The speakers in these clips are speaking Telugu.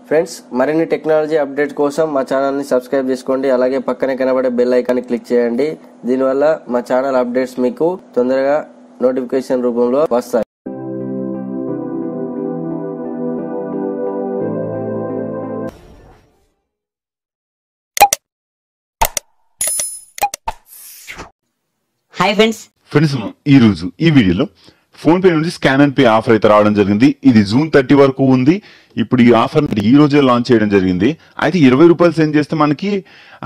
ఫ్రెండ్స్ మరిన్ని టెక్నాలజీ అప్డేట్ కోసం మా ఛానల్ని సబ్స్క్రైబ్ చేసుకోండి. అలాగే పక్కనే కనబడే బెల్ ఐకాన్ని క్లిక్ చేయండి. దీనివల్ల మా ఛానల్ అప్డేట్స్ మీకు తొందరగా నోటిఫికేషన్ రూపంలో వస్తాయి. హాయ్ ఫ్రెండ్స్ ఈ రోజు ఈ వీడియోలో ఫోన్ పే నుంచి స్కాన్ అండ్ పే ఆఫర్ అయితే రావడం జరిగింది. ఇది జూన్ 30 వరకు ఉంది. ఇప్పుడు ఈ ఆఫర్ ఈ రోజే లాంచ్ చేయడం జరిగింది. అయితే 20 రూపాయలు సెండ్ చేస్తే మనకి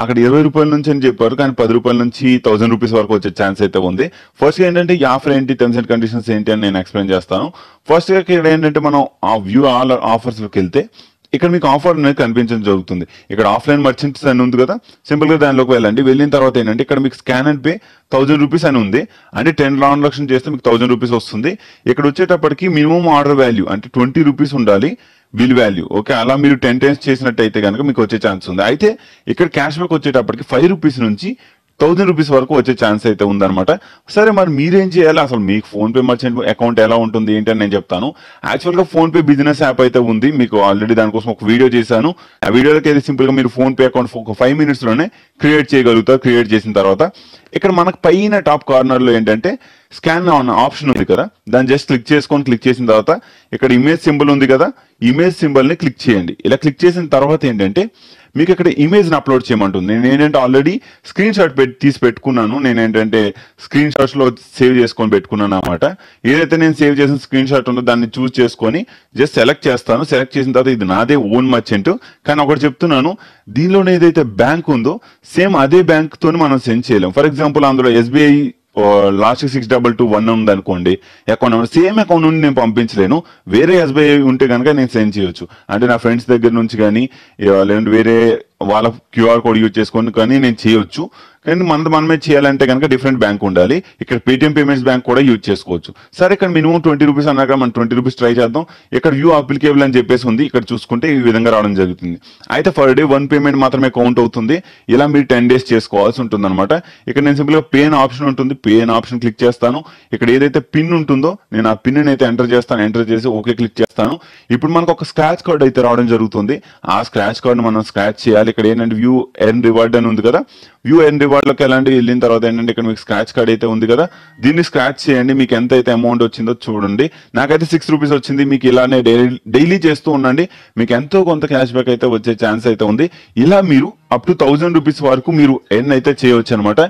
అక్కడ 20 రూపాయల నుంచి అని చెప్పారు, కానీ 10 రూపాయల నుంచి 1000 రూపీస్ వరకు వచ్చే ఛాన్స్ అయితే ఉంది. ఫస్ట్ ఏంటంటే ఈ ఆఫర్ ఏంటి, టర్మ్స్ అండ్ కండిషన్స్ ఏంటి అని నేను ఎక్స్ప్లెయిన్ చేస్తాను. ఫస్ట్ ఇక్కడ ఏంటంటే మనం ఆ వ్యూ ఆల్ ఆఫర్స్లోకి వెళ్తే ఇక్కడ మీకు ఆఫర్ అనేది కనిపించడం జరుగుతుంది. ఇక్కడ ఆఫ్లైన్ మర్చెంట్స్ అని ఉంది కదా, సింపుల్ గా దానిలోకి వెళ్ళండి. వెళ్ళిన తర్వాత ఏంటంటే ఇక్కడ మీకు స్కాన్ అండ్ పే 1000 రూపీస్ అని ఉంది. అంటే 10 ట్రాన్సాక్షన్ చేస్తే మీకు 1000 రూపీస్ వస్తుంది. ఇక్కడ వచ్చేటప్పటికి మినిమం ఆర్డర్ వాల్యూ అంటే 20 రూపీస్ ఉండాలి బిల్ వాల్యూ. ఓకే, అలా మీరు 10 టైమ్స్ చేసినట్టయితే కనుక మీకు వచ్చే ఛాన్స్ ఉంది. అయితే ఇక్కడ క్యాష్ బ్యాక్ వచ్చేటప్పటికి 5 రూపీస్ నుంచి 1000 రూపీస్ వరకు వచ్చే ఛాన్స్ అయితే ఉందన్నమాట. సరే, మరి మీరేం చేయాలి, అసలు మీకు ఫోన్ పే మర్చెంట్ అకౌంట్ ఎలా ఉంటుంది ఏంటి అని నేను చెప్తాను. యాక్చువల్ గా ఫోన్ పే బిజినెస్ యాప్ అయితే ఉంది, మీకు ఆల్రెడీ దానికోసం ఒక వీడియో చేశాను. ఆ వీడియోలోకి వెళ్ళి సింపుల్ గా మీరు ఫోన్ పే అకౌంట్ ఒక 5 minutes లోనే క్రియేట్ చేయగలుగుతారు. క్రియేట్ చేసిన తర్వాత ఇక్కడ మనకు పైన టాప్ కార్నర్ లో ఏంటంటే స్కాన్ ఆప్షన్ ఉంది కదా, దాన్ని జస్ట్ క్లిక్ చేసిన తర్వాత ఇక్కడ ఇమేజ్ సింబల్ ఉంది కదా, ఇమేజ్ సింబల్ ని క్లిక్ చేయండి. ఇలా క్లిక్ చేసిన తర్వాత ఏంటంటే మీకు ఇక్కడ ఇమేజ్ ని అప్లోడ్ చేయమంటుంది. నేను ఏంటంటే ఆల్రెడీ స్క్రీన్ షాట్ తీసి పెట్టుకున్నాను. నేను ఏంటంటే స్క్రీన్ షాట్స్ లో సేవ్ చేసుకొని పెట్టుకున్నాను అనమాట. ఏదైతే నేను సేవ్ చేసిన స్క్రీన్ షాట్ ఉందో దాన్ని చూస్ చేసుకొని జస్ట్ సెలెక్ట్ చేస్తాను. సెలెక్ట్ చేసిన తర్వాత ఇది నాదే ఓన్ మర్చెంట్, కానీ ఒకటి చెప్తున్నాను, దీనిలోనే ఏదైతే బ్యాంక్ ఉందో సేమ్ అదే బ్యాంక్ తోని మనం సెండ్ చేయలేం. ఫర్ ఎగ్జాంపుల్ అందులో SBI లాస్ట్ 6221 ఉంది అనుకోండి అకౌంట్ నెంబర్, సేమ్ అకౌంట్ నుండి నేను పంపించలేను. వేరే SBI ఉంటే కనుక నేను సెండ్ చేయొచ్చు. అంటే నా ఫ్రెండ్స్ దగ్గర నుంచి కానీ లేదంటే వేరే వాళ్ళ QR కోడ్ యూజ్ చేసుకొని కానీ నేను చేయొచ్చు. కానీ మనమే చేయాలంటే కనుక డిఫరెంట్ బ్యాంక్ ఉండాలి. ఇక్కడ Paytm పేమెంట్స్ బ్యాంక్ కూడా యూజ్ చేసుకోవచ్చు. సరే, ఇక్కడ మినిమం 20 రూపీస్ అన్నాక మనం 20 రూపీస్ ట్రై చేద్దాం. ఇక్కడ వ్యూ అప్లికేబుల్ అని చెప్పేసి ఉంది, ఇక్కడ చూసుకుంటే ఈ విధంగా రావడం జరుగుతుంది. అయితే ఫర్ డే 1 పేమెంట్ మాత్రమే కౌంట్ అవుతుంది. ఇలా మీరు 10 days చేసుకోవాల్సి ఉంటుంది అనమాట. ఇక్కడ నేను సింపుల్ గా పే అనే ఆప్షన్ ఉంటుంది, పే అనే ఆప్షన్ క్లిక్ చేస్తాను. ఇక్కడ ఏదైతే పిన్ ఉంటుందో నేను ఆ పిన్ అయితే ఎంటర్ చేస్తాను. ఎంటర్ చేసి ఓకే క్లిక్ చేస్తాను. ఇప్పుడు మనకు ఒక స్క్రాచ్ కార్డ్ అయితే రావడం జరుగుతుంది. ఆ స్క్రాచ్ కార్డ్ మనం స్క్రాచ్ చేయాలి. ఇక్కడ ఏంటంటే వ్యూ ఎర్న్ రివార్డ్ అని ఉంది కదా, వ్యూ ఎర్న్ రివార్డ్ లోకి ఎలాంటి వెళ్ళిన తర్వాత ఏంటంటే ఇక్కడ మీకు స్క్రాచ్ కార్డ్ అయితే ఉంది కదా, దీన్ని స్క్రాచ్ చేయండి. మీకు ఎంత అయితే అమౌంట్ వచ్చిందో చూడండి. నాకైతే 6 రూపీస్ వచ్చింది. మీకు ఇలానే డైలీ చేస్తూ ఉండండి, మీకు ఎంతో కొంత క్యాష్ బ్యాక్ అయితే వచ్చే ఛాన్స్ అయితే ఉంది. ఇలా మీరు అప్ టు 1000 రూపీస్ వరకు మీరు ఎర్న్ అయితే చేయవచ్చు అనమాట.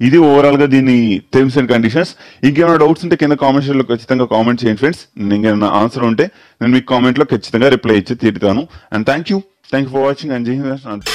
ఇది ఓవరాల్ గా దీని టర్మ్స్ అండ్ కండిషన్స్. ఇంకేమైనా డౌట్స్ ఉంటే కింద కామెంట్ లో ఖచ్చితంగా కామెంట్ చేయండి ఫ్రెండ్స్. ఇంకేమైనా ఆన్సర్ ఉంటే నేను మీకు కామెంట్ లో ఖచ్చితంగా రిప్లై ఇచ్చి తీరుతాను. And thank you for watching and జై హింద్.